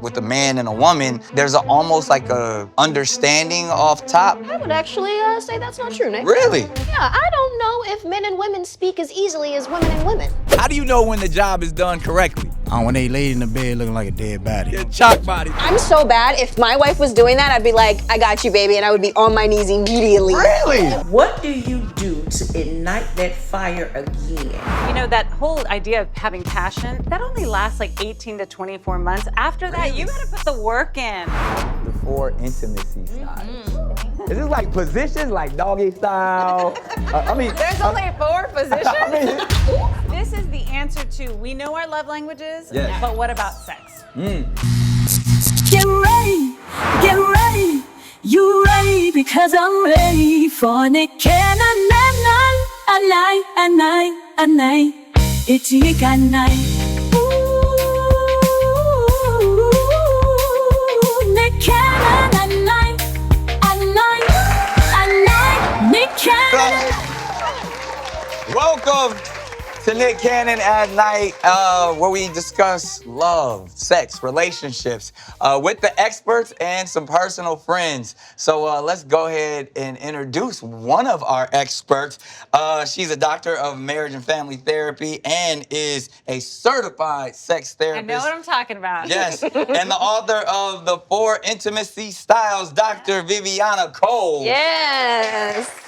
with a man and a woman, there's almost like a understanding off top. I would actually say that's not true, Nick. Really? Yeah, I don't know if men and women speak as easily as women and women. How do you know when the job is done correctly? When they laid in the bed looking like a dead body. Your chalk body. I'm so bad. If my wife was doing that, I'd be like, I got you, baby, and I would be on my knees immediately. Really? What do you do to ignite that fire again? You know, that whole idea of having passion, that only lasts like 18 to 24 months. After that, you gotta put the work in. The 4 intimacy styles. Is this like positions, like doggy style? There's only 4 positions. This is the answer to, we know our love languages, Yes. but what about sex? Get ready, you ready, because I'm ready for Nick and a night, it's Nick and night. Nick and a night, Nick and Welcome to Nick Cannon at Night, where we discuss love, sex, relationships with the experts and some personal friends. So let's go ahead and introduce one of our experts. She's a doctor of marriage and family therapy and is a certified sex I therapist. know what I'm talking about. Yes, and the author of the 4 Intimacy Styles, Dr. Vivianna Coles. Yes.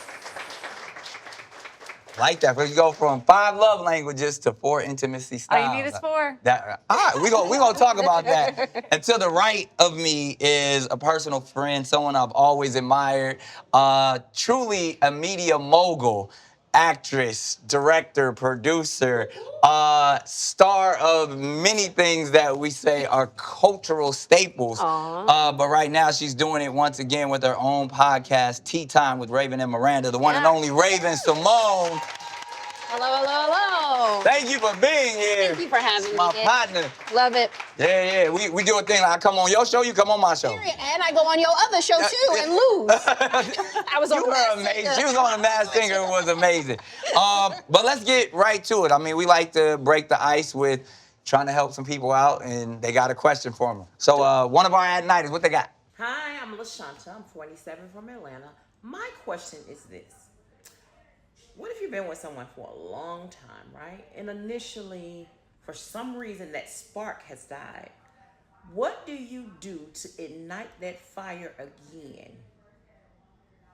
Like that, but you go from 5 love languages to 4 intimacy styles. All you need is 4. All right, we gonna talk about that. And to the right of me is a personal friend, someone I've always admired, truly a media mogul, actress, director, producer, star of many things that we say are cultural staples. But right now she's doing it once again with her own podcast, Tea Time with Raven and Miranda, the one and only Raven-Symoné. Hello, hello, hello. Thank you for being here. Thank you for having me. My Nick. partner. Love it. Yeah. We do a thing like I come on your show, you come on my show. And I go on your other show too and lose. I was on You the were Masked amazing. Singer. She was on the Masked Singer. It was amazing. But let's get right to it. I mean, we like to break the ice with trying to help some people out, and they got a question for me. So one of our at-nighters, what they got? Hi, I'm LaShanta. I'm 47 from Atlanta. My question is this. What if you've been with someone for a long time, right? And initially, for some reason, that spark has died. What do you do to ignite that fire again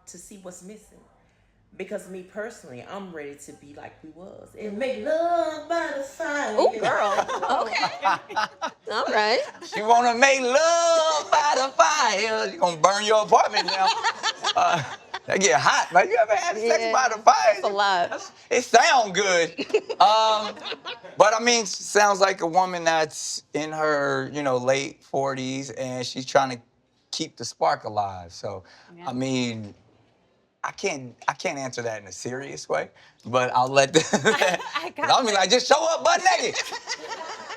to see what's missing? Because me personally, I'm ready to be like we was and make love by the fire. Oh, girl. Okay. All right. You want to make love by the fire. You're going to burn your apartment down. That get hot. Like, you ever had sex by the fire? That's a lot. It sounds good. But I mean, she sounds like a woman that's in her, late 40s, and she's trying to keep the spark alive. So, Yeah. I mean, I can't answer that in a serious way, but I'll let I'll be like, just show up butt naked.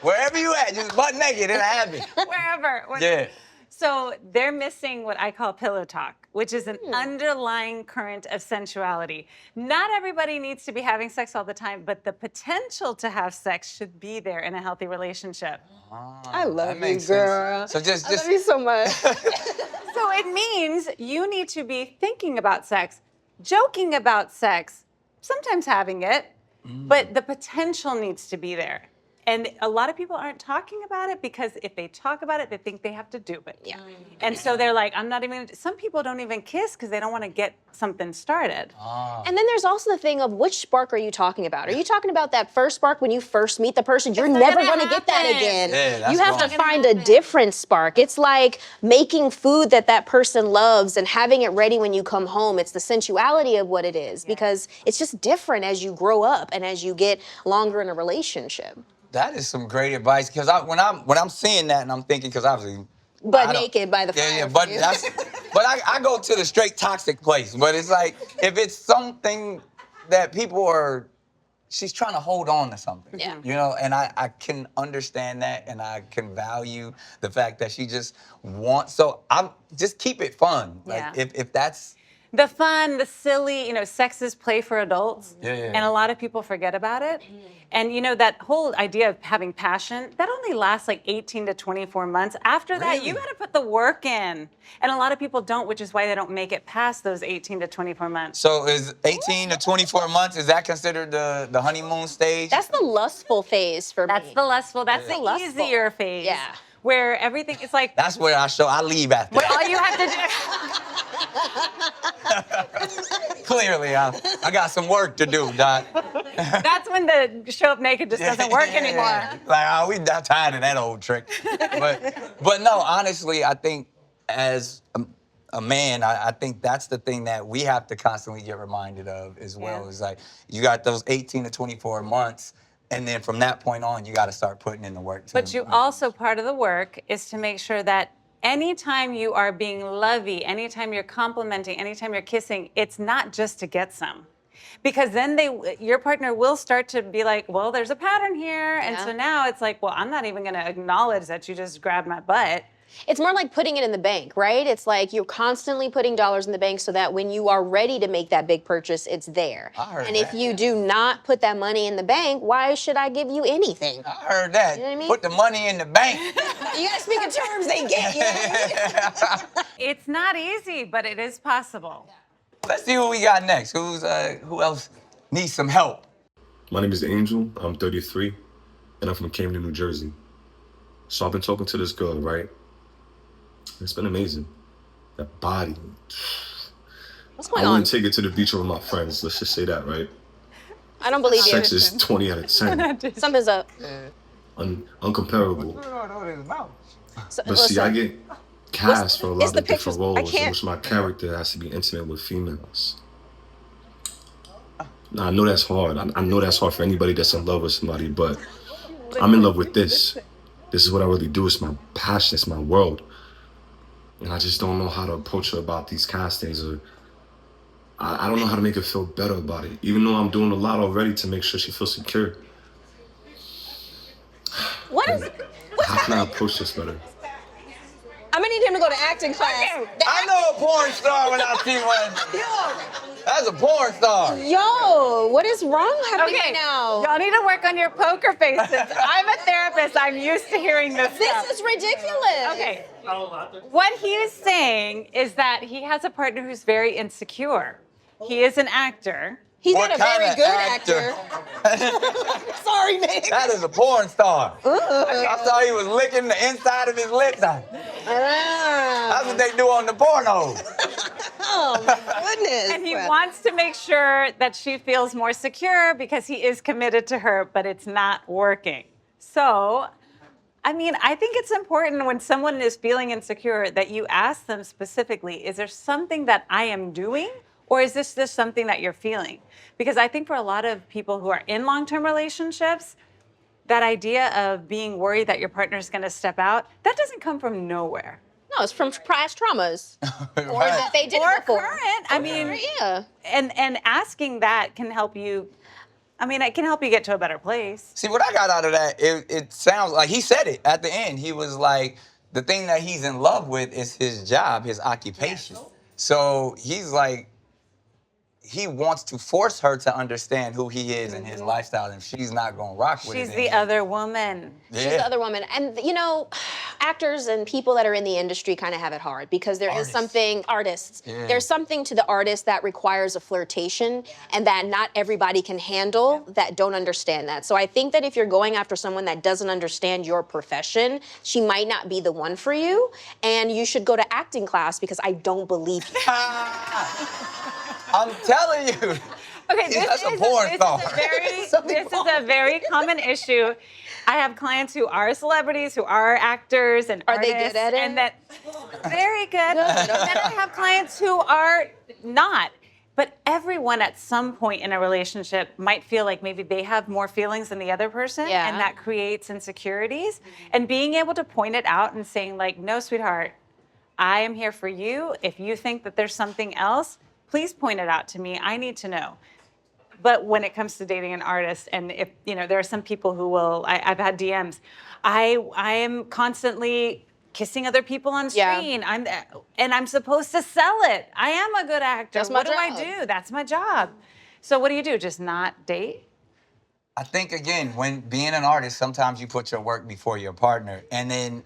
Wherever you at, just butt naked, it'll happen. Wherever. Yeah. So they're missing what I call pillow talk, which is an underlying current of sensuality. Not everybody needs to be having sex all the time, but the potential to have sex should be there in a healthy relationship. I love That you, makes girl. sense. So just I love you so much. So it means you need to be thinking about sex, joking about sex, sometimes having it, but the potential needs to be there. And a lot of people aren't talking about it because if they talk about it, they think they have to do it. Yeah. And so they're like, I'm not even, some people don't even kiss because they don't want to get something started. And then there's also the thing of which spark are you talking about? Are you talking about that first spark when you first meet the person? You're never going to get that again. Yeah, that's you have wrong. to find a different spark. It's like making food that person loves and having it ready when you come home. It's the sensuality of what it is because it's just different as you grow up and as you get longer in a relationship. That is some great advice because when I'm seeing that and I'm thinking, because obviously But naked by the fire. yeah, but I go to the straight toxic place. But it's like if it's something that people are, she's trying to hold on to something. Yeah. And I can understand that and I can value the fact that she just wants. So I'm just keep it fun. Like Yeah. if that's. The fun, the silly, sex is play for adults. Yeah. And a lot of people forget about it. And that whole idea of having passion, that only lasts like 18 to 24 months. After that, you got to put the work in. And a lot of people don't, which is why they don't make it past those 18 to 24 months. So is 18 to 24 months, is that considered the honeymoon stage? That's the lustful phase for me. That's the lustful, that's the Lustful. easier phase. Yeah. Where everything is like, That's where I leave after. where all you have to do. Clearly, I got some work to do, Doc. That's when the show up naked just doesn't work anymore. Like, we not tired of that old trick. But no, honestly, I think as a man, I think that's the thing that we have to constantly get reminded of as well. Yeah. Is like, you got those 18 to 24 months, and then from that point on, you got to start putting in the work. But you also, part of the work is to make sure that anytime you are being lovey, anytime you're complimenting, anytime you're kissing, it's not just to get some. Because then your partner will start to be like, well, there's a pattern here. And so now it's like, well, I'm not even going to acknowledge that you just grabbed my butt. It's more like putting it in the bank, right? It's like you're constantly putting dollars in the bank so that when you are ready to make that big purchase, it's there. I heard and that. if you do not put that money in the bank, why should I give you anything? I heard that. You know what I mean? Put the money in the bank. You gotta speak in terms they get, you know what I mean? It's not easy, but it is possible. Let's see what we got next. Who else needs some help? My name is Angel. I'm 33, and I'm from Camden, New Jersey. So I've been talking to this girl, right? It's been amazing. That body. What's going I on? wouldn't take it to the beach with my friends. Let's just say that, right? I don't believe you. Sex is 20 out of 10. Something's up. Uncomparable. So, But see, I get cast for a lot the of different pictures. I roles in can't- which my character has to be intimate with females. Now, I know that's hard. I know that's hard for anybody that's in love with somebody, but I'm in love with this. This is what I really do. It's my passion. It's my world. And I just don't know how to approach her about these castings, or I don't know how to make her feel better about it, even though I'm doing a lot already to make sure she feels secure. How can I approach this better? I'm gonna need him to go to acting class. I know a porn star when I see one. That's a porn star. Yo, what is wrong happening right now? Y'all need to work on your poker faces. I'm a therapist. I'm used to hearing this stuff. This is ridiculous. Okay. What he's saying is that he has a partner who's very insecure. He is an actor. He's What not a very kind of good actor? Sorry, Nick. That is a porn star. I saw he was licking the inside of his lips. That's what they do on the pornos. Oh my goodness. And he wants to make sure that she feels more secure because he is committed to her, but it's not working. So, I mean, I think it's important when someone is feeling insecure that you ask them specifically, is there something that I am doing? Or is this just something that you're feeling? Because I think for a lot of people who are in long-term relationships, that idea of being worried that your partner is going to step out, that doesn't come from nowhere. No, it's from past traumas. Or Right. that they did Or before. current. I mean, Yeah. and asking that can help you, I mean, it can help you get to a better place. See, what I got out of that, it sounds like he said it at the end. He was like, the thing that he's in love with is his job, his occupation. So he's like, he wants to force her to understand who he is and his lifestyle, and she's not gonna rock with it. She's the other woman. She's the other woman. And, you know, actors and people that are in the industry kind of have it hard because there is something, artists, there's something to the artist that requires a flirtation and that not everybody can handle that don't understand that. So I think that if you're going after someone that doesn't understand your profession, she might not be the one for you. And you should go to acting class because I don't believe you. I'm telling you. Okay, That's a porn star. This is a very common issue. I have clients who are celebrities, who are actors and Are they artists, good at it? and that very good. And then I have clients who are not. But everyone at some point in a relationship might feel like maybe they have more feelings than the other person, Yeah. and that creates insecurities. And being able to point it out and saying like, no, sweetheart, I am here for you. If you think that there's something else, please point it out to me. I need to know. But when it comes to dating an artist, and if, you know, there are some people who will, I've had DMs, I am constantly kissing other people on Yeah. screen. I'm supposed to sell it. I am a good actor. That's my what do I job. do? That's my job. So what do you do? Just not date? I think again, when being an artist, sometimes you put your work before your partner, and then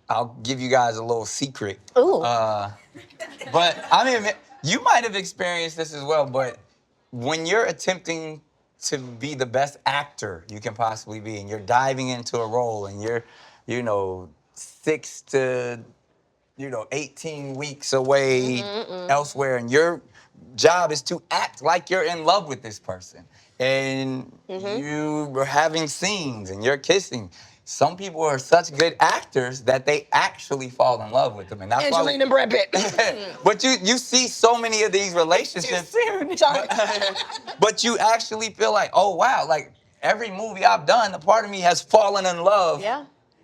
I'll give you guys a little secret. Ooh. But I mean, you might have experienced this as well. But when you're attempting to be the best actor you can possibly be, and you're diving into a role, and you're, 6 to 18 weeks away elsewhere, and your job is to act like you're in love with this person, and you are having scenes and you're kissing. Some people are such good actors that they actually fall in love with them, and that's Angelina and Brad Pitt. But you see so many of these relationships, but you actually feel like, oh wow, like every movie I've done, a part of me has fallen in love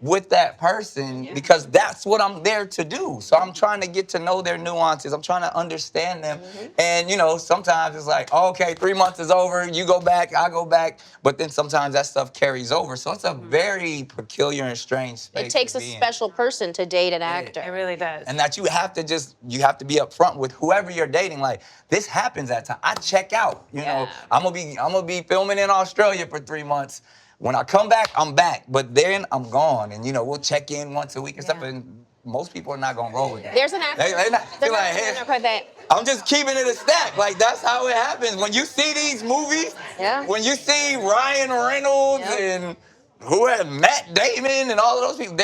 with that person because that's what I'm there to do. So I'm trying to get to know their nuances. I'm trying to understand them. And sometimes it's like, oh, okay, 3 months is over, you go back, I go back. But then sometimes that stuff carries over. So it's a very peculiar and strange space. It takes to a be in. special person to date an actor. It really does. And that you have to be upfront with whoever you're dating. Like, this happens at times. I check out. I'm gonna be filming in Australia for 3 months. When I come back, I'm back. But then I'm gone. And we'll check in once a week or stuff. And most people are not gonna roll with that. There's an actor. They're like, hey, I'm just keeping it a stack. Like, that's how it happens. When you see these movies, when you see Ryan Reynolds and Matt Damon and all of those people,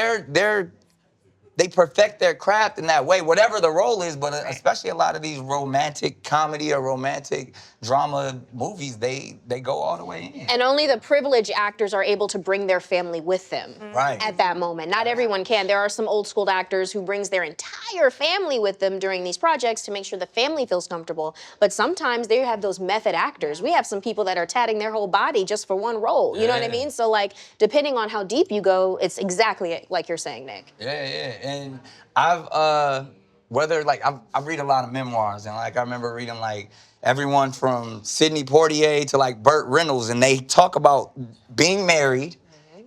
they perfect their craft in that way, whatever the role is, but especially a lot of these romantic comedy or romantic drama movies, they go all the way in. And only the privileged actors are able to bring their family with them at that moment. Not everyone can. There are some old school actors who brings their entire family with them during these projects to make sure the family feels comfortable. But sometimes they have those method actors. We have some people that are tatting their whole body just for one role. You know what I mean? So like, depending on how deep you go, it's exactly like you're saying, Nick. Yeah. And I've I read a lot of memoirs, and like I remember reading like everyone from Sidney Poitier to like Burt Reynolds, and they talk about being married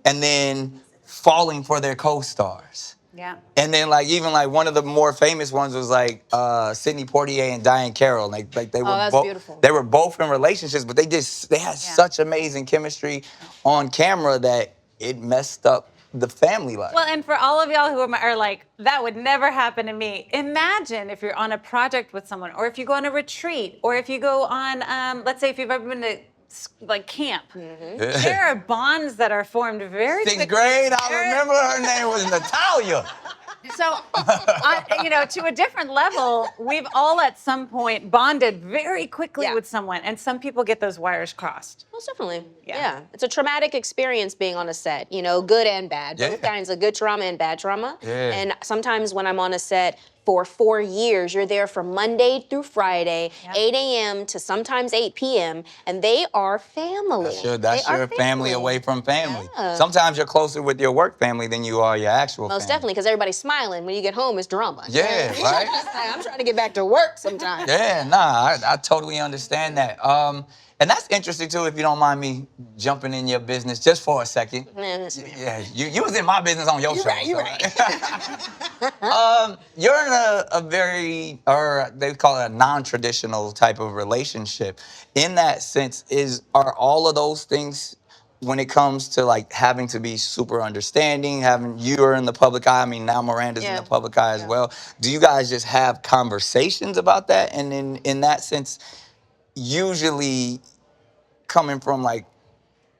and then falling for their co-stars. Yeah. And then like even like one of the more famous ones was like Sidney Poitier and Diane Carroll. Like they were beautiful. They were both in relationships, but they had such amazing chemistry on camera that it messed up the family life. Well, and for all of y'all who are like, that would never happen to me. Imagine if you're on a project with someone, or if you go on a retreat, or if you go on, let's say if you've ever been to like camp. There are bonds that are formed very Sixth quickly. grade, I remember her name was Natalia. So, to a different level, we've all at some point bonded very quickly with someone, and some people get those wires crossed. Most definitely. Yeah. It's a traumatic experience being on a set, good and bad. Both kinds of good trauma and bad trauma. Yeah. And sometimes when I'm on a set for 4 years, you're there from Monday through Friday, 8 a.m. to sometimes 8 p.m., and they are family. That's your family away from family. Yeah. Sometimes you're closer with your work family than you are your actual family. Most definitely, because everybody's smiling. When you get home, it's drama. Yeah, right? I'm trying to get back to work sometimes. Yeah, I totally understand that. And that's interesting too, if you don't mind me jumping in your business just for a second. Yeah, you was in my business on your show. You're right. You're in a very, or they call it a non-traditional type of relationship. In that sense, are all of those things, when it comes to like having to be super understanding, you're in the public eye, I mean now Miranda's in the public eye as well. Do you guys just have conversations about that? And in that sense, usually coming from like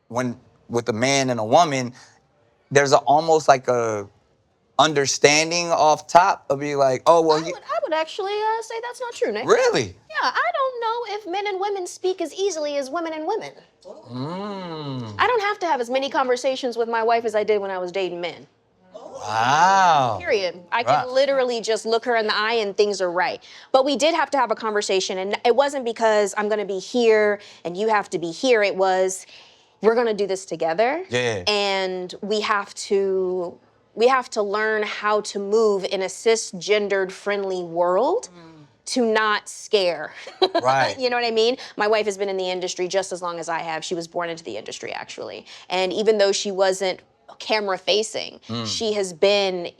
with a man and a woman, there's almost like a understanding off top of be like, oh well. I would actually say that's not true, Nick. Really? Yeah, I don't know if men and women speak as easily as women and women. I don't have to have as many conversations with my wife as I did when I was dating men. Wow. Period. I can literally just look her in the eye and things are right. But we did have to have a conversation, and it wasn't because I'm gonna be here and you have to be here. It was, we're gonna do this together. Yeah. And we have to learn how to move in a cisgendered friendly world to not scare. Right. You know what I mean? My wife has been in the industry just as long as I have. She was born into the industry, actually. And even though she wasn't camera facing. She has been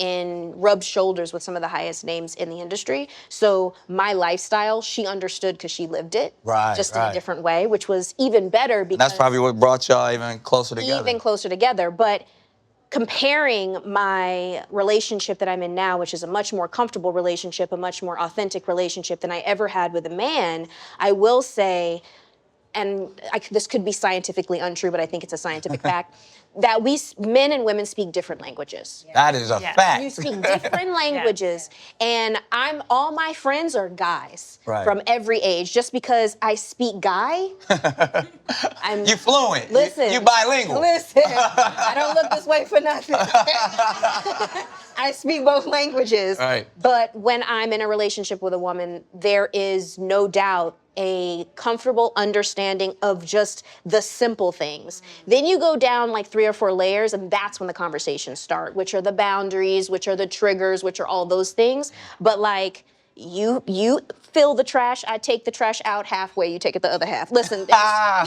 rubbed shoulders with some of the highest names in the industry. So my lifestyle, she understood because she lived it, just in a different way, which was even better because That's probably what brought y'all even closer together. even closer together. But comparing my relationship that I'm in now, which is a much more comfortable relationship, a much more authentic relationship than I ever had with a man, I will say, and this could be scientifically untrue, but I think it's a scientific fact, that men and women speak different languages. That is a fact. You speak different languages, and all my friends are guys from every age. Just because I speak guy, you fluent. Listen, you bilingual. Listen, I don't look this way for nothing. I speak both languages. Right. But when I'm in a relationship with a woman, there is no doubt a comfortable understanding of just the simple things. Then you go down like 3 or 4 layers, and that's when the conversations start, which are the boundaries, which are the triggers, which are all those things. But like, you fill the trash, I take the trash out halfway, you take it the other half. Listen, y'all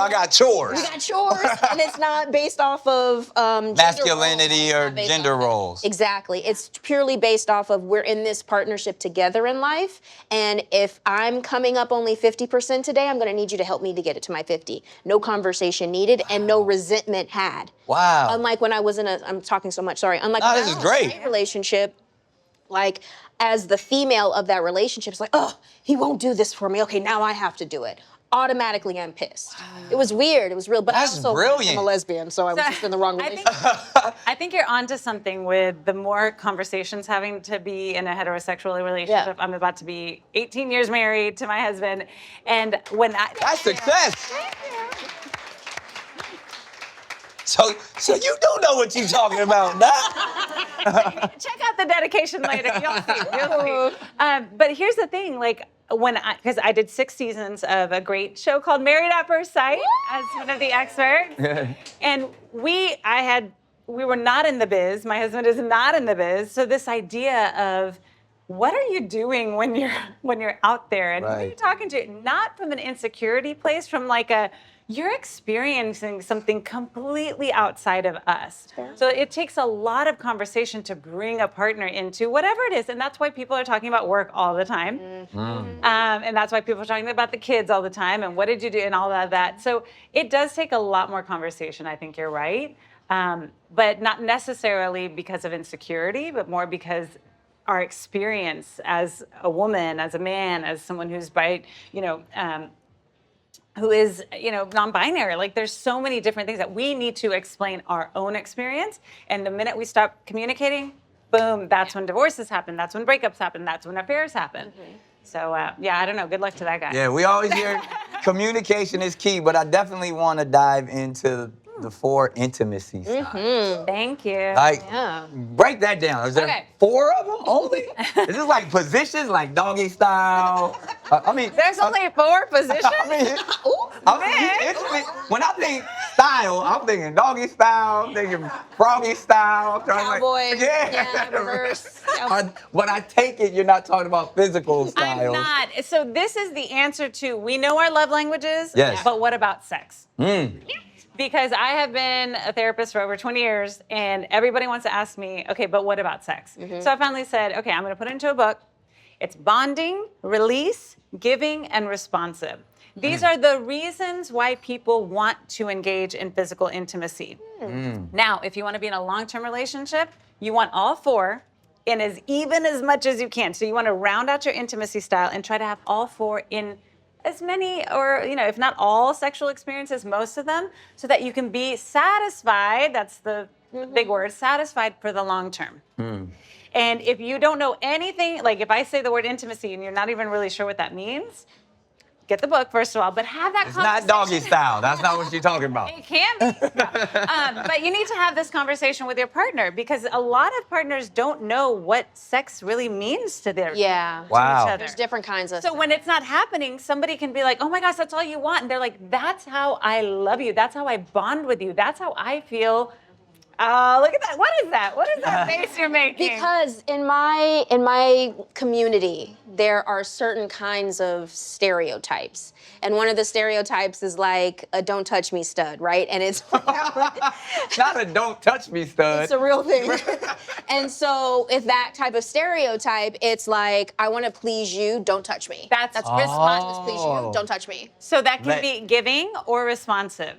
got chores. We got chores, and it's not based off of masculinity or gender roles. Exactly. It's purely based off of we're in this partnership together in life, and if I'm coming up only 50% today, I'm going to need you to help me to get it to my 50. No conversation needed and no resentment had. Wow. Unlike when I was I'm talking so much, sorry. Unlike no, when this I is was great. in a relationship, like, as the female of that relationship, it's like, oh, he won't do this for me. Okay, now I have to do it. Automatically, I'm pissed. It was weird. It was real. But That's also, brilliant. I'm a lesbian, so I was just in the wrong relationship. I think you're onto something with the more conversations having to be in a heterosexual relationship. I'm about to be 18 years married to my husband, and when that's success. So you do know what you're talking about, now. Check out the dedication later. You'll see. But here's the thing, like because I did 6 seasons of a great show called Married at First Sight as one of the experts, and we were not in the biz. My husband is not in the biz, so this idea of what are you doing when you're out there, and who are you talking to? Not from an insecurity place, from like you're experiencing something completely outside of us. So it takes a lot of conversation to bring a partner into whatever it is. And that's why people are talking about work all the time. And that's why people are talking about the kids all the time and what did you do and all of that. So it does take a lot more conversation. I think you're right. But not necessarily because of insecurity, but more because our experience as a woman, as a man, as someone who's who is, non-binary. Like, there's so many different things that we need to explain our own experience. And the minute we stop communicating, boom, that's when divorces happen. That's when breakups happen. That's when affairs happen. So, I don't know. Good luck to that guy. Yeah, we always hear communication is key, but I definitely want to dive into the 4 intimacy styles. Thank you. Like, break that down. Is there 4 of them only? Is this like positions, like doggy style? There's only 4 positions? When I think style, I'm thinking doggy style, I'm thinking froggy style. Cowboy. Reverse. But I take it you're not talking about physical styles. I'm not. So this is the answer to, we know our love languages, but what about sex? Because I have been a therapist for over 20 years, and everybody wants to ask me, okay, but what about sex? So I finally said, okay, I'm gonna put it into a book. It's bonding, release, giving, and responsive. These are the reasons why people want to engage in physical intimacy. Now, if you wanna be in a long-term relationship, you want all 4 in as much as you can. So you wanna round out your intimacy style and try to have all 4 in as many, or if not all sexual experiences, most of them, so that you can be satisfied, that's the big word, satisfied for the long term. And if you don't know anything, like if I say the word intimacy and you're not even really sure what that means, get the book, first of all, but have that conversation. It's not doggy style. That's not what you're talking about. It can be. But you need to have this conversation with your partner, because a lot of partners don't know what sex really means to their to each other. There's different kinds of So when it's not happening, somebody can be like, oh my gosh, that's all you want. And they're like, that's how I love you. That's how I bond with you. That's how I feel Oh, look at that. What is that? What is that face you're making? Because in my community, there are certain kinds of stereotypes. And one of the stereotypes is like a don't touch me stud, right? And it's Not a don't touch me stud. it's a real thing. And so if that type of stereotype, it's like, I want to please you, don't touch me. That's Response, please you, don't touch me. So that can Let- be giving or responsive.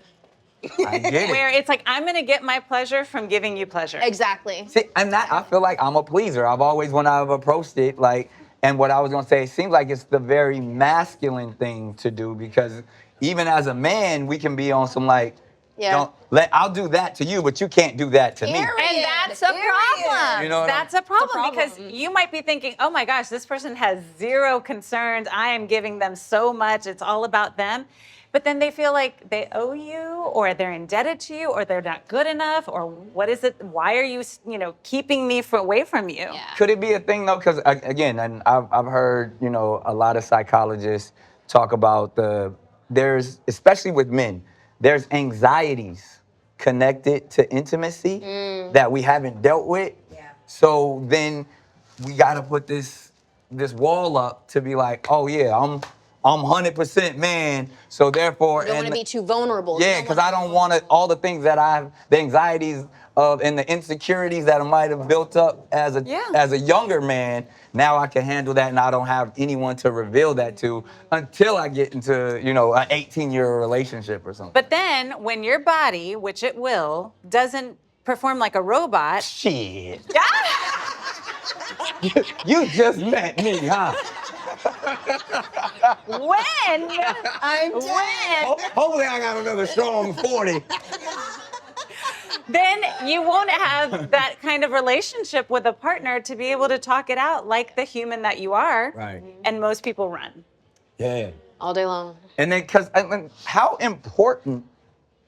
I get Where it. it's like, I'm going to get my pleasure from giving you pleasure. Exactly. See, and that I feel like I'm a pleaser. I've always, when I've approached it, like, and what I was gonna say, it seems like it's the very masculine thing to do because even as a man, we can be on some like, I'll do that to you, but you can't do that to me. And that's a problem. You know what That's a problem, problem. because you might be thinking, oh my gosh, this person has zero concerns. I am giving them so much. It's all about them. But then they feel like they owe you, or they're indebted to you, or they're not good enough, or what is it? Why are you, keeping me away from you? Yeah. Could it be a thing though? Because again, and I've heard a lot of psychologists talk about there's especially with men, there's anxieties connected to intimacy that we haven't dealt with. Yeah. So then we got to put this wall up to be like, oh yeah, I'm 100% man, so therefore. You don't want to be too vulnerable. Yeah, because I don't want all the things that the anxieties of and the insecurities that I might have built up as a younger man. Now I can handle that, and I don't have anyone to reveal that to until I get into an 18-year relationship or something. But then when your body, which it will, doesn't perform like a robot. Shit. You just met me, huh? When? Hopefully I got another strong 40. Then you won't have that kind of relationship with a partner to be able to talk it out like the human that you are. Right. And most people run. Yeah. All day long. And then, because how important,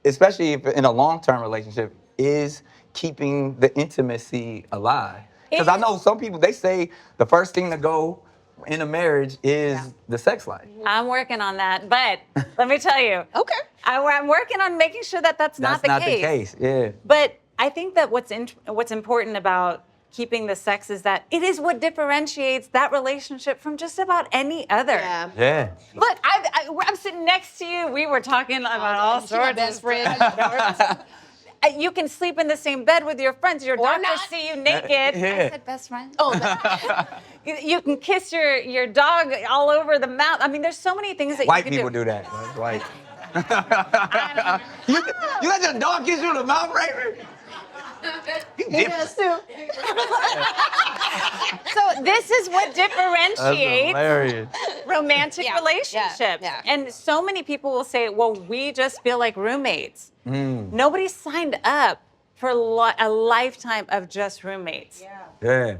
especially if in a long-term relationship, is keeping the intimacy alive? Because I know some people, they say the first thing to go in a marriage is the sex life. I'm working on that, but let me tell you. Okay. I'm working on making sure that that's not the case. Yeah. But I think that what's important about keeping the sex is that it is what differentiates that relationship from just about any other. Yeah. Yeah. Look, I'm sitting next to you. We were talking about all She's sorts my of best friend. You can sleep in the same bed with your friends. Your doctors not. see you naked. Yeah. I said best friend. Oh, You can kiss your dog all over the mouth. I mean, there's so many things that White you can people do that. That's white. You let your dog kiss you in the mouth, Raven? You different. too. So this is what differentiates hilarious. romantic relationships. yeah. And so many people will say, well, we just feel like roommates. Nobody signed up for a lifetime of just roommates. Yeah.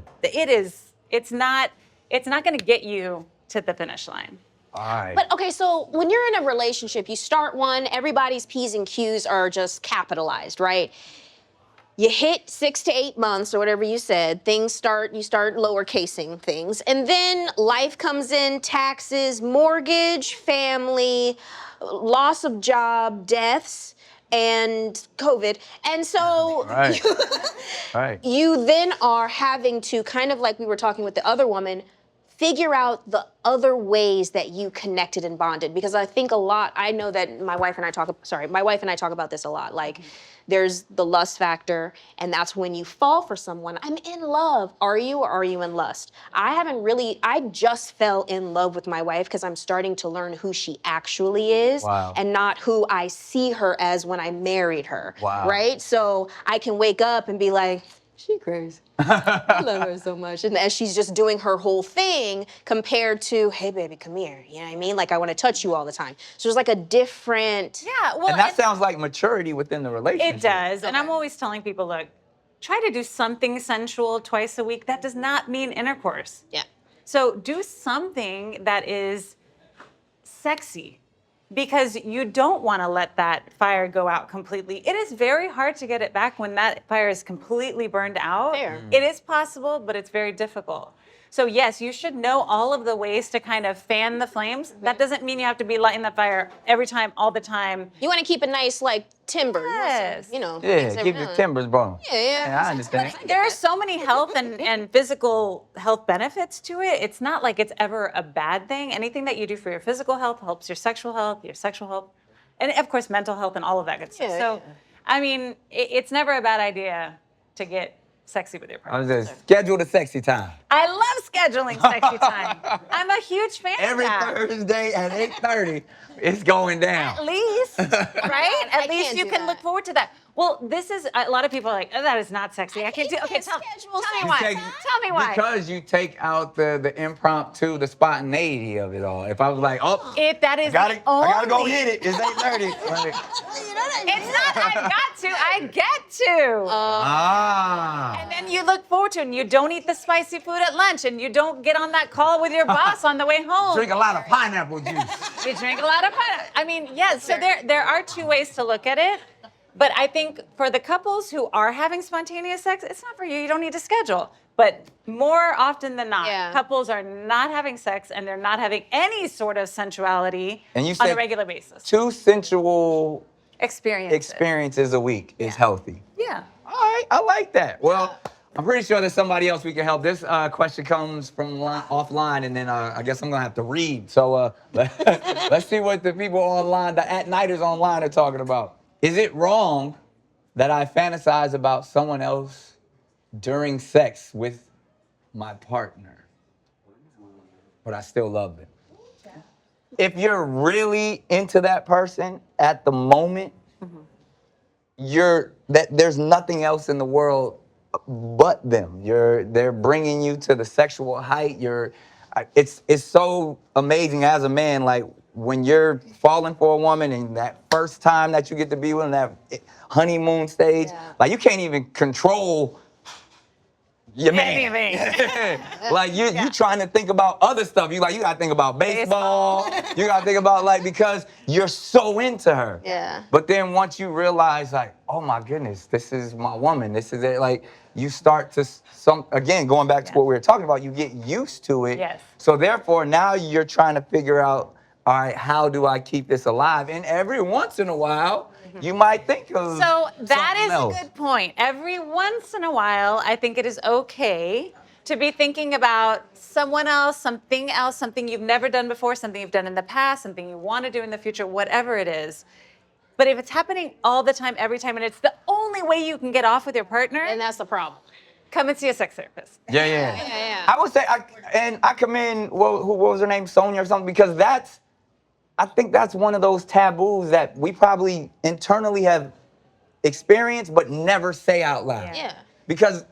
It's not going to get you to the finish line. All right. But okay, so when you're in a relationship, you start one, everybody's P's and Q's are just capitalized, right? You hit 6 to 8 months or whatever you said, you start lowercasing things. And then life comes in, taxes, mortgage, family, loss of job, deaths, and COVID. And so Right. you then are having to, kind of like we were talking with the other woman, figure out the other ways that you connected and bonded. Because I think I know that my wife and I talk about this a lot. Like, there's the lust factor, and that's when you fall for someone. I'm in love. Are you, or are you in lust? I just fell in love with my wife because I'm starting to learn who she actually is and not who I see her as when I married her. Wow. Right? So I can wake up and be like, she crazy. I love her so much. And as she's just doing her whole thing compared to, hey, baby, come here. You know what I mean? Like, I want to touch you all the time. So there's like a different... Yeah, well... And that sounds like maturity within the relationship. It does. And I'm always telling people, look, try to do something sensual twice a week. That does not mean intercourse. Yeah. So do something that is sexy, because you don't want to let that fire go out completely. It is very hard to get it back when that fire is completely burned out. Fair. It is possible, but it's very difficult. So yes, you should know all of the ways to kind of fan the flames. That doesn't mean you have to be lighting the fire every time, all the time. You want to keep a nice, like, timber. Yes. You know. Yeah, keep the timbers burning. Yeah. I understand. There are so many health and physical health benefits to it. It's not like it's ever a bad thing. Anything that you do for your physical health helps your sexual health, and of course mental health and all of that good stuff. Yeah, So, I mean, it's never a bad idea to get sexy with your I partner. was just schedule the sexy time. I love scheduling sexy time. I'm a huge fan Every of that. Thursday at 8:30, it's going down. At least, right? I At least can't you do can that. look forward to that. Well, this is a lot of people are like, oh, that is not sexy. I can't do. Okay, tell me why. Tell me why. Because you take out the impromptu, the spontaneity of it all. If I was like, oh, That is I gotta go only- hit it. It's 8:30. It's not. I got to. I get to. And then you look forward to it, and you don't eat the spicy food at lunch, and you don't get on that call with your boss on the way home. Drink a lot of pineapple juice. You drink a lot of pineapple. I mean, yes. So there are two ways to look at it. But I think for the couples who are having spontaneous sex, it's not for you. You don't need to schedule. But more often than not, couples are not having sex and they're not having any sort of sensuality And you on a said regular basis. 2 sensual Experiences. a week is healthy. Yeah. All right, I like that. Well, I'm pretty sure there's somebody else we can help. This question comes from offline, and then I guess I'm gonna have to read. So let's see what the people online, the at-nighters online, are talking about. Is it wrong that I fantasize about someone else during sex with my partner, but I still love them? If you're really into that person at the moment, there's nothing else in the world but them. They're bringing you to the sexual height. It's so amazing as a man, like when you're falling for a woman and that first time that you get to be with them, that honeymoon stage, like you can't even control your man. Like you trying to think about other stuff. You gotta think about baseball. You gotta think about because you're so into her. Yeah. But then once you realize like, oh my goodness, this is my woman. This is it. Like you start to again, going back to what we were talking about, you get used to it. Yes. So therefore now you're trying to figure out, all right, how do I keep this alive? And every once in a while, you might think of So that is else. a good point. Every once in a while, I think it is okay to be thinking about someone else, something you've never done before, something you've done in the past, something you want to do in the future, whatever it is. But if it's happening all the time, every time, and it's the only way you can get off with your partner, And that's the problem. come and see a sex therapist. Yeah. I would say, I commend, what was her name, Sonia or something, because I think that's one of those taboos that we probably internally have experienced but never say out loud. Yeah. Because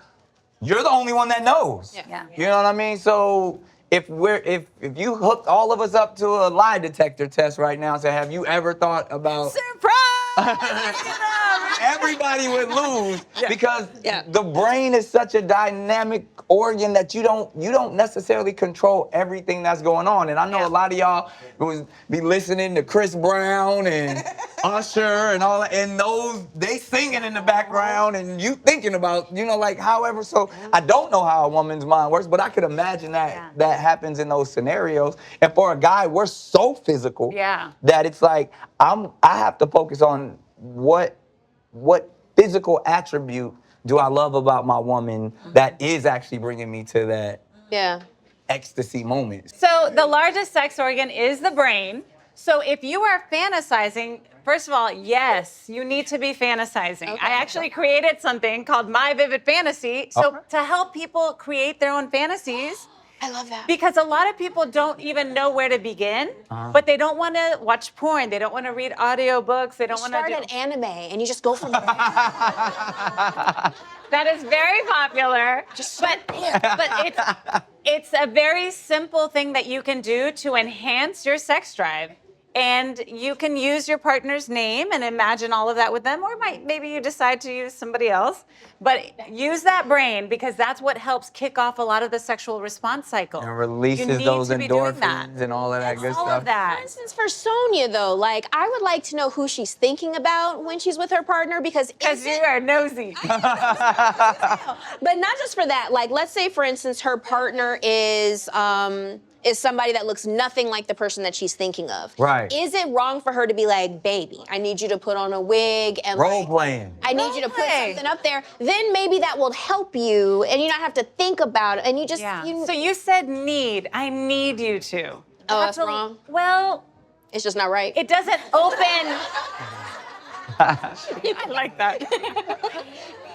you're the only one that knows. Yeah. You know what I mean? So if you hooked all of us up to a lie detector test right now and say, have you ever thought about Surprise! everybody would lose because the brain is such a dynamic organ that you don't necessarily control everything that's going on. And I know a lot of y'all would be listening to Chris Brown and Usher and all that, and they singing in the background and you thinking about, however. So I don't know how a woman's mind works, but I could imagine that happens in those scenarios. And for a guy, we're so physical that it's like I have to focus on what physical attribute do I love about my woman that is actually bringing me to that ecstasy moment. So the largest sex organ is the brain. So if you are fantasizing, first of all, yes, you need to be fantasizing. I actually created something called My Vivid Fantasy. So to help people create their own fantasies. I love that. Because a lot of people don't even know where to begin, but they don't want to watch porn. They don't want to read audiobooks. They don't want to start an anime and you just go from there. That is very popular. But it's a very simple thing that you can do to enhance your sex drive. And you can use your partner's name and imagine all of that with them, or maybe you decide to use somebody else. But use that brain, because that's what helps kick off a lot of the sexual response cycle. And You releases need those to be doing that. endorphins and all of that good All stuff. of that. For instance, for Sonia though, like I would like to know who she's thinking about when she's with her partner because you are nosy. But not just for that. Like, let's say, for instance, her partner is somebody that looks nothing like the person that she's thinking of. Right. Is it wrong for her to be like, baby, I need you to put on a wig and Role like, playing. I need you to put Role-play. something up there. Then maybe that will help you, and you not have to think about it. And you just, So you said need. I need you to. Oh, that's wrong? Well, it's just not right. it doesn't open. I like that.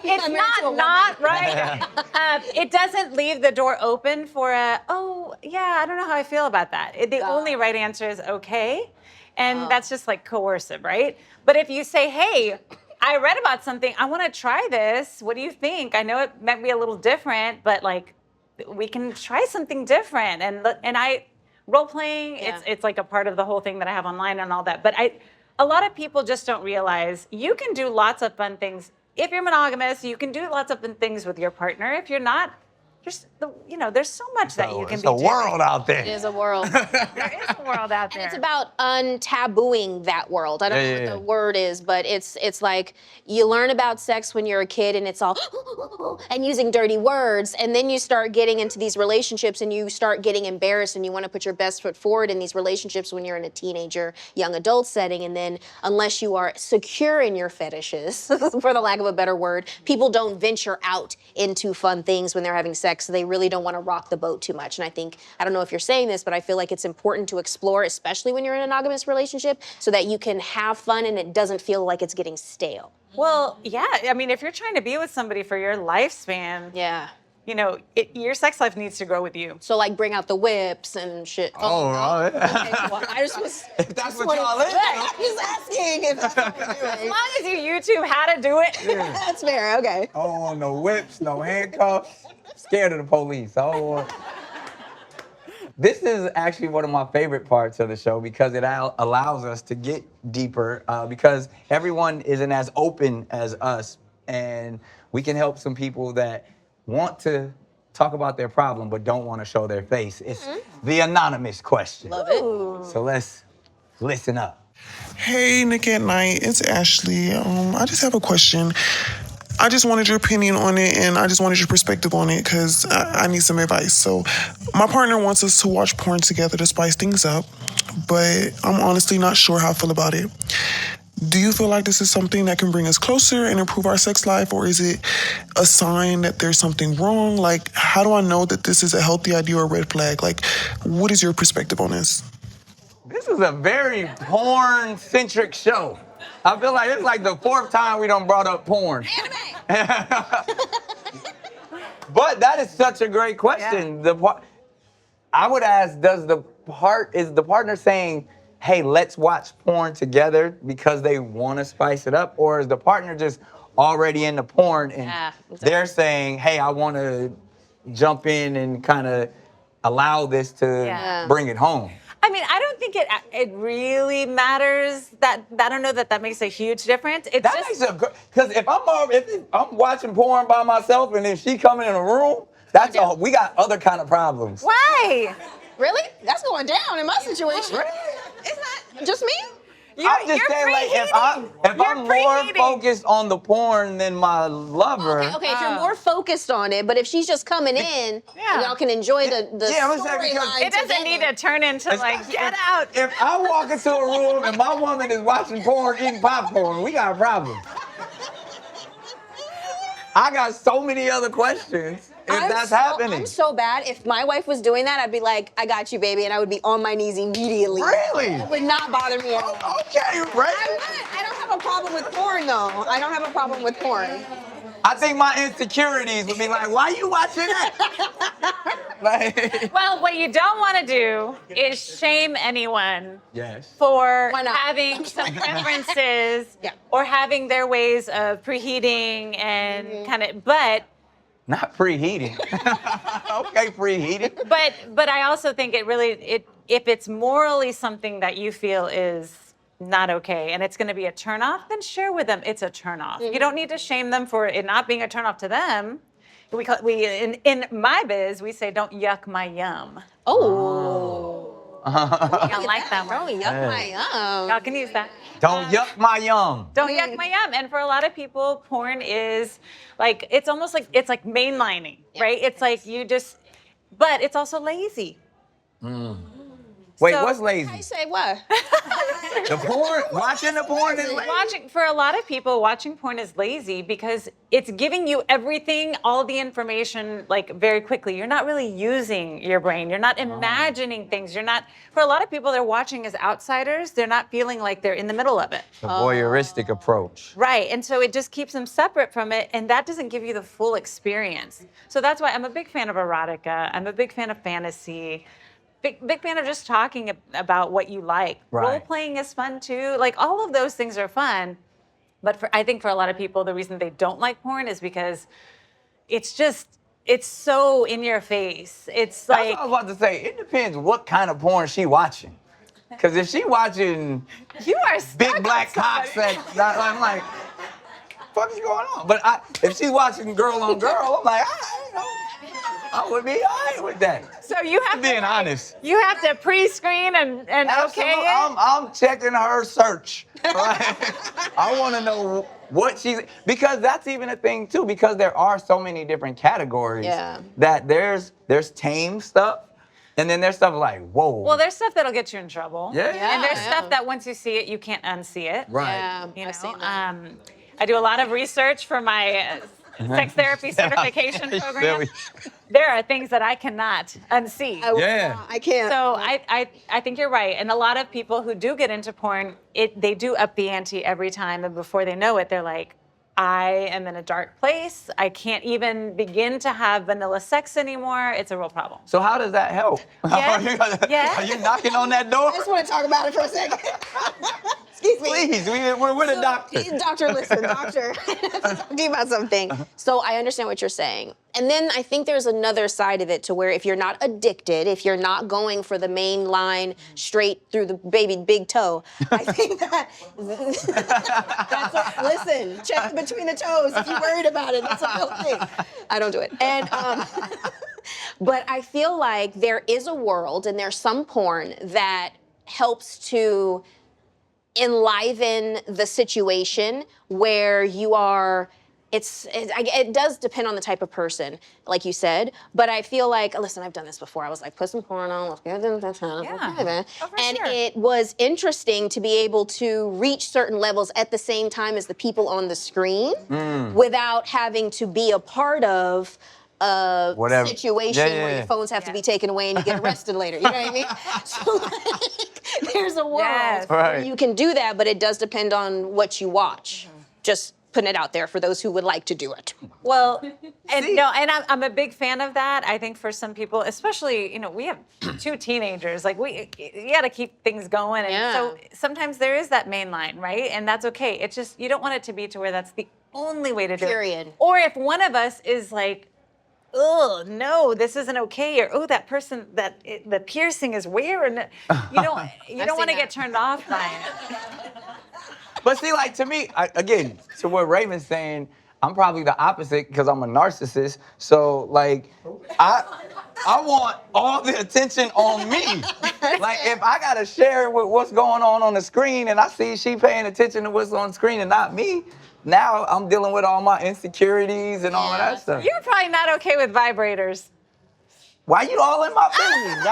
It's not right. It doesn't leave the door open for oh, yeah, I don't know how I feel about that. The only right answer is okay. And that's just like coercive, right? But if you say, hey, I read about something, I want to try this. What do you think? I know it might be a little different, but like we can try something different. And I role playing, it's like a part of the whole thing that I have online and all that. But a lot of people just don't realize you can do lots of fun things. If you're monogamous, you can do lots of fun things with your partner. If you're not, there's so much that you can be doing. It's a world out there. It is a world. There is a world out there. And it's about untabooing that world. I don't know what the word is, but it's like you learn about sex when you're a kid and it's all and using dirty words, and then you start getting into these relationships and you start getting embarrassed and you want to put your best foot forward in these relationships when you're in a teenager, young adult setting, and then unless you are secure in your fetishes, for the lack of a better word, people don't venture out into fun things when they're having sex. So they really don't want to rock the boat too much. And I don't know if you're saying this, but I feel like it's important to explore, especially when you're in a monogamous relationship, so that you can have fun and it doesn't feel like it's getting stale. Well, yeah. I mean, if you're trying to be with somebody for your lifespan, your sex life needs to grow with you. So like bring out the whips and shit. Yeah. Okay, well, I just was. If that's what y'all into. I'm just asking if that's what we're As doing. long as you YouTube how to do it. That's fair. Okay. I don't want no whips, no handcuffs. Scared of the police. I don't want. This is actually one of my favorite parts of the show because it allows us to get deeper because everyone isn't as open as us, and we can help some people that want to talk about their problem but don't want to show their face. It's the anonymous question. Love it. So let's listen up. Hey, Nick at Night, it's Ashley. I just have a question. I just wanted your opinion on it, and I just wanted your perspective on it because I need some advice. So my partner wants us to watch porn together to spice things up, but I'm honestly not sure how I feel about it. Do you feel like this is something that can bring us closer and improve our sex life, or is it a sign that there's something wrong? Like, how do I know that this is a healthy idea or a red flag? Like, what is your perspective on this? This is a very porn-centric show. I feel like it's like the fourth time we done brought up porn. But that is such a great question. Yeah. I would ask, is the partner saying, hey, let's watch porn together because they want to spice it up? Or is the partner just already into porn and they're saying, hey, I want to jump in and kind of allow this to bring it home? I mean, I don't think it really matters. I don't know that makes a huge difference. It's That makes a good, because if I'm watching porn by myself and then she coming in a room, we got other kind of problems. Why? Really? That's going down in my situation. Really? It's not just me. I'm just saying, like, if I'm more focused on the porn than my lover. Okay, if you're more focused on it, but if she's just coming in, y'all can enjoy the I'm saying because It doesn't need to turn into like, get out. If I walk into a room and my woman is watching porn, eating popcorn, we got a problem. I got so many other questions if that's happening. I'm so bad. If my wife was doing that, I'd be like, I got you, baby, and I would be on my knees immediately. Really? It would not bother me at all. Okay, right? I don't have a problem with porn, though. I don't have a problem with porn. I think my insecurities would be like, why you watching that? Well, what you don't want to do is shame anyone for having some preferences or having their ways of preheating and but not preheating. Okay, preheating. But I also think it if it's morally something that you feel is not okay and it's going to be a turnoff, then share with them it's a turnoff. You don't need to shame them for it not being a turnoff to them. In my biz, we say, don't yuck my yum. Oh. I like that one. Don't yuck my yum. Y'all can use that. Don't yuck my yum. Don't yuck my yum. And for a lot of people, porn is like, it's almost like, it's like mainlining, right? It's like you just, but it's also lazy. Wait, So- what's lazy? I say what? The porn? Watching the porn is lazy? For a lot of people, watching porn is lazy because it's giving you everything, all the information, like very quickly. You're not really using your brain. You're not imagining things. For a lot of people, they're watching as outsiders. They're not feeling like they're in the middle of it. The voyeuristic approach. Right, and so it just keeps them separate from it, and that doesn't give you the full experience. So that's why I'm a big fan of erotica. I'm a big fan of fantasy. Big fan of just talking about what you like. Right. Role playing is fun too. Like all of those things are fun. But I think for a lot of people, the reason they don't like porn is because it's so in your face. It's That's like what I was about to say. It depends what kind of porn she watching. Because if she watching you are stuck big on black cocks, I'm like, what is going on? But if she's watching girl on girl, I'm like, I would be all right with that. So you have being honest. You have to pre-screen and okay it. I'm checking her search. Right? I want to know what she's, because that's even a thing too, because there are so many different categories that there's tame stuff. And then there's stuff like, whoa. Well, there's stuff that'll get you in trouble. Yeah. And there's stuff that once you see it, you can't unsee it. Right. Yeah, You know, I've seen that. I do a lot of research for my sex therapy certification program. There are things that I cannot unsee. I can't. So I think you're right. And a lot of people who do get into porn, they do up the ante every time. And before they know it, they're like, I am in a dark place. I can't even begin to have vanilla sex anymore. It's a real problem. So how does that help? Yeah. Are you knocking on that door? I just want to talk about it for a second. Excuse me. Please, we're with a doctor. Doctor, listen, doctor. I'm talking about something. So I understand what you're saying. And then I think there's another side of it to where if you're not addicted, if you're not going for the main line straight through the baby big toe, I think listen, check between the toes if you're worried about it. That's a real thing. I don't do it. And but I feel like there is a world and there's some porn that helps to enliven the situation where you are. It does depend on the type of person, like you said, but I feel like, listen, I've done this before. I was like, put some porn on, let's get into that channel. Yeah. And it was interesting to be able to reach certain levels at the same time as the people on the screen without having to be a part of a situation where your phones have to be taken away and you get arrested later. You know what I mean? So like, there's a world where you can do that, but it does depend on what you watch. Just putting it out there for those who would like to do it. Well, and I'm a big fan of that. I think for some people, especially, we have 2 teenagers. Like you got to keep things going, and so sometimes there is that main line, right? And that's okay. It's just you don't want it to be to where that's the only way to do it. Period. Or if one of us is like, oh no, this isn't okay, or oh that person the piercing is weird, and you don't want to get turned off by it. But see, like to me, again, to what Raven's saying, I'm probably the opposite because I'm a narcissist. So like, I want all the attention on me. Like if I gotta share with what's going on the screen, and I see she paying attention to what's on the screen and not me, now I'm dealing with all my insecurities and all of that stuff. You're probably not okay with vibrators. Why you all in my business?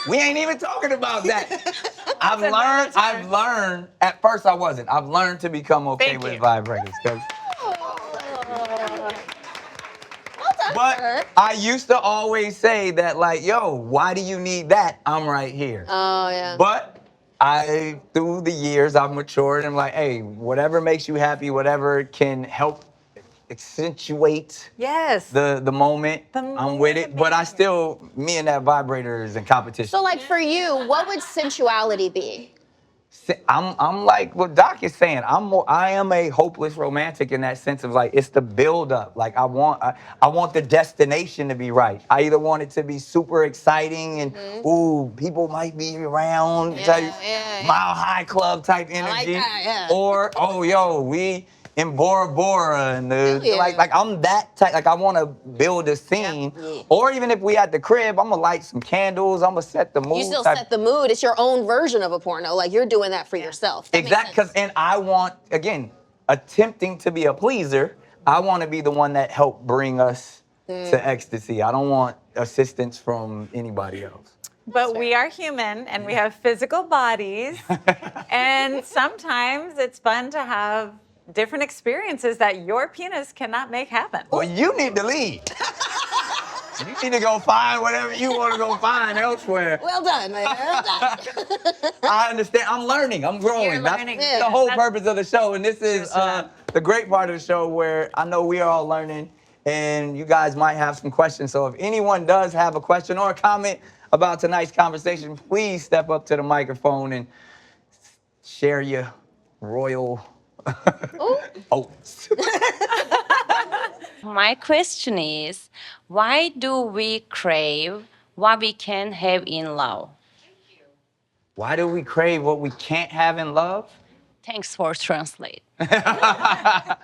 We ain't even talking about that. I've learned, at first I wasn't. I've learned to become okay with vibrators. But I used to always say that like, yo, why do you need that? I'm right here. Oh, yeah. But through the years, I've matured and I'm like, hey, whatever makes you happy, whatever can help accentuate the moment, I'm with it. But me and that vibrator is in competition. So like for you, what would sensuality be? I'm like what Doc is saying. I am a hopeless romantic in that sense of like it's the build up. Like I want the destination to be right. I either want it to be super exciting and ooh, people might be around, Mile High Club type energy, or oh yo, we in Bora Bora and like I'm that type. Like I want to build a scene, or even if we at the crib, I'm gonna light some candles. I'm gonna set the mood. You still set the mood. It's your own version of a porno. Like you're doing that for yourself. Exactly, and I want again attempting to be a pleaser. I want to be the one that helped bring us to ecstasy. I don't want assistance from anybody else. But we are human and we have physical bodies, and sometimes it's fun to have different experiences that your penis cannot make happen. Well, you need to leave. You need to go find whatever you want to go find elsewhere. Well done, man. Well done. I understand. I'm learning. I'm growing. You're learning. That's the whole purpose of the show. And this is the great part of the show where I know we are all learning and you guys might have some questions. So if anyone does have a question or a comment about tonight's conversation, please step up to the microphone and share your royal oats. My question is, why do we crave what we can have in love? Why do we crave what we can't have in love? Thanks for translate. Yeah.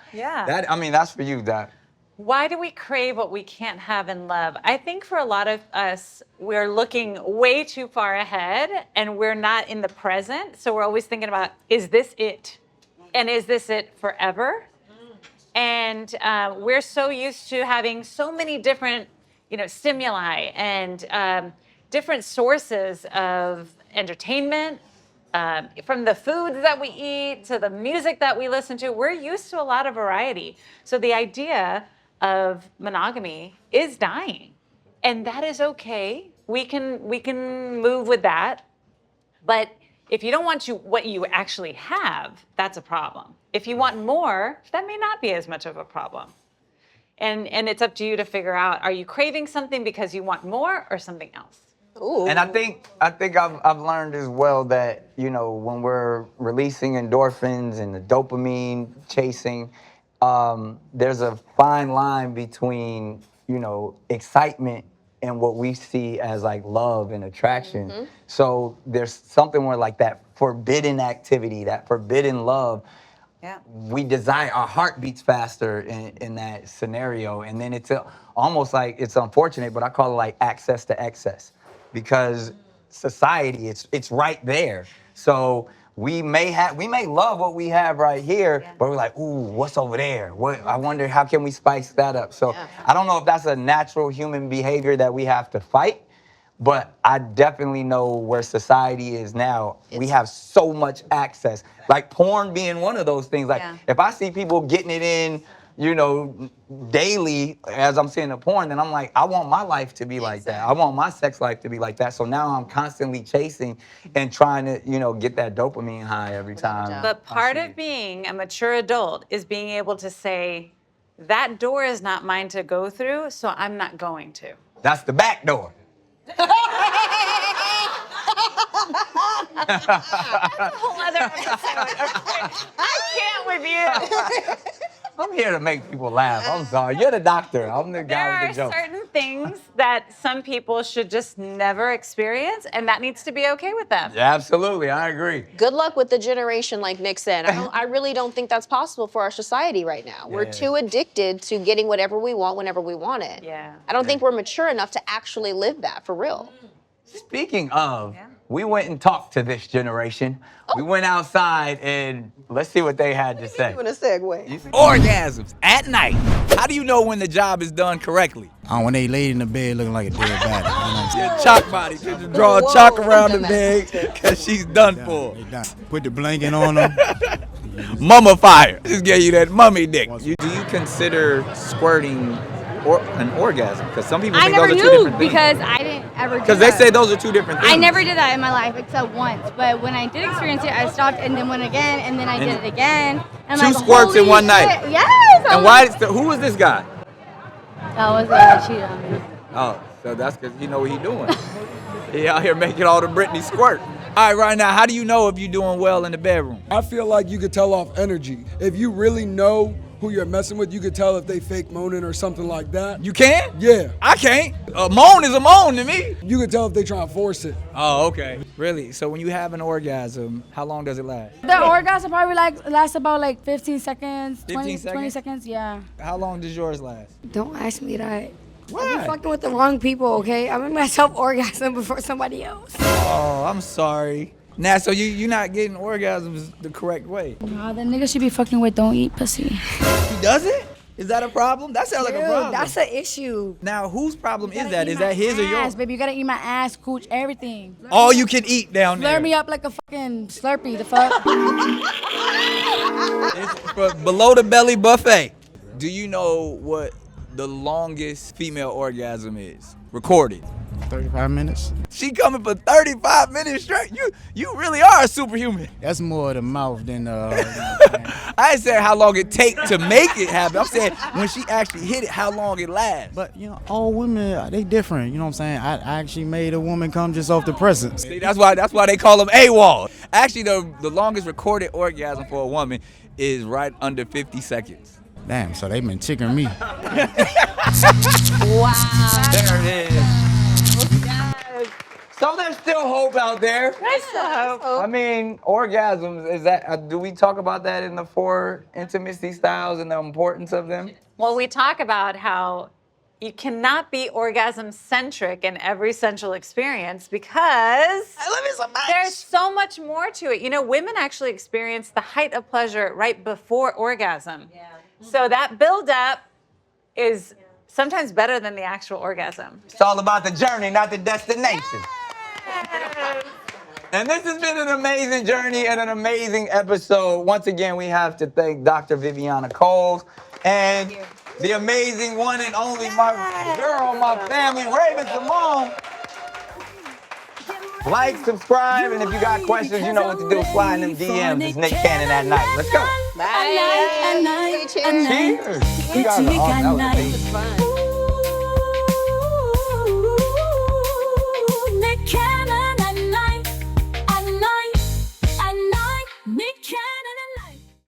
That's for you, Doc. Why do we crave what we can't have in love? I think for a lot of us, we're looking way too far ahead and we're not in the present. So we're always thinking about, is this it? And is this it forever? And we're so used to having so many different, stimuli and different sources of entertainment, from the foods that we eat to the music that we listen to. We're used to a lot of variety. So the idea of monogamy is dying, and that is okay. We can move with that, but if you don't want what you actually have, that's a problem. If you want more, that may not be as much of a problem. And it's up to you to figure out, are you craving something because you want more or something else? Ooh. And I think I've learned as well that, when we're releasing endorphins and the dopamine chasing, there's a fine line between, excitement and what we see as like love and attraction. So there's something where like that forbidden activity, that forbidden love, we desire, our heart beats faster in that scenario. And then it's almost like, it's unfortunate, but I call it like access to excess, because society, it's right there. So we may love what we have right here, but we're like, ooh, what's over there? I wonder how can we spice that up? So I don't know if that's a natural human behavior that we have to fight, but I definitely know where society is now. We have so much access, like porn being one of those things. Like if I see people getting it in, daily as I'm seeing the porn, then I'm like, I want my life to be like that. I want my sex life to be like that. So now I'm constantly chasing and trying to, get that dopamine high every time. But part of being a mature adult is being able to say, that door is not mine to go through, so I'm not going to. That's the back door. That's a whole other episode. Okay. I can't with you. I'm here to make people laugh. I'm sorry. You're the doctor. I'm the guy with the joke. There are certain things that some people should just never experience, and that needs to be okay with them. Yeah, absolutely. I agree. Good luck with the generation like Nick said. I really don't think that's possible for our society right now. We're too addicted to getting whatever we want whenever we want it. Yeah. I don't think we're mature enough to actually live that for real. Speaking of, we went and talked to this generation. We went outside and let's see what they had to say. Doing a segue. Orgasms at night. How do you know when the job is done correctly? When they laid in the bed looking like a dead body. Your chalk body. Just draw a chalk around the bed because she's done for. They done. Put the blanket on them. Mummifier. Just gave you that mummy dick. Do you consider squirting an orgasm? Because some people think I never those are two knew different things. because I didn't ever do that. Because they say those are two different things. I never did that in my life except once. But when I did experience it, I stopped and then went again and then I did it again. And Two like, squirts in holy one shit. night. Yes. And why? Who was this guy? That was a cheat on me. Oh, so that's because he know what he doing. He out here making all the Britney squirt. All right, right now, how do you know if you're doing well in the bedroom? I feel like you could tell off energy. If you really know who you're messing with, you could tell if they fake moaning or something like that. You can? Yeah. I can't. A moan is a moan to me. You could tell if they trying to force it. Oh, okay. Really? So when you have an orgasm, how long does it last? The orgasm probably lasts about 15 seconds, 15 20 seconds, yeah. How long does yours last? Don't ask me that. Why? I've been fucking with the wrong people, okay? I make myself orgasm before somebody else. Oh, I'm sorry. Now, so you're not getting orgasms the correct way. Nah, the nigga should be fucking with don't eat pussy. He doesn't? Is that a problem? That sounds like a problem. That's an issue. Now, whose problem is that? Is that his or yours? Baby, you gotta eat my ass, cooch, everything. All you can eat down there. Slurp me up like a fucking Slurpee, the fuck? It's for below the belly buffet. Do you know what the longest female orgasm is? Recorded. 35 minutes. She coming for 35 minutes straight. You really are a superhuman. That's more the mouth than I ain't saying how long it take to make it happen. I'm saying when she actually hit it, how long it lasts. But all women, they different. You know what I'm saying? I actually made a woman come just off the presence. See, that's why they call them AWOL. Actually, the longest recorded orgasm for a woman is right under 50 seconds. Damn, so they been chickering me. Wow. There it is. So there's still hope out there. There's still hope. I mean, orgasms, is that, do we talk about that in the 4 intimacy styles and the importance of them? Well, we talk about how you cannot be orgasm-centric in every sensual experience because there's so much more to it. You know, women actually experience the height of pleasure right before orgasm. Yeah. So that build-up is sometimes better than the actual orgasm. It's all about the journey, not the destination. And this has been an amazing journey and an amazing episode. Once again, we have to thank Dr. Vivianna Coles and the amazing one and only my girl, my family, Raven-Symoné. Like, subscribe, and if you got questions, you know what to do. Slide in them DMs. It's Nick Cannon at night. Let's go. Bye. Cheers. You guys are awesome. That was amazing.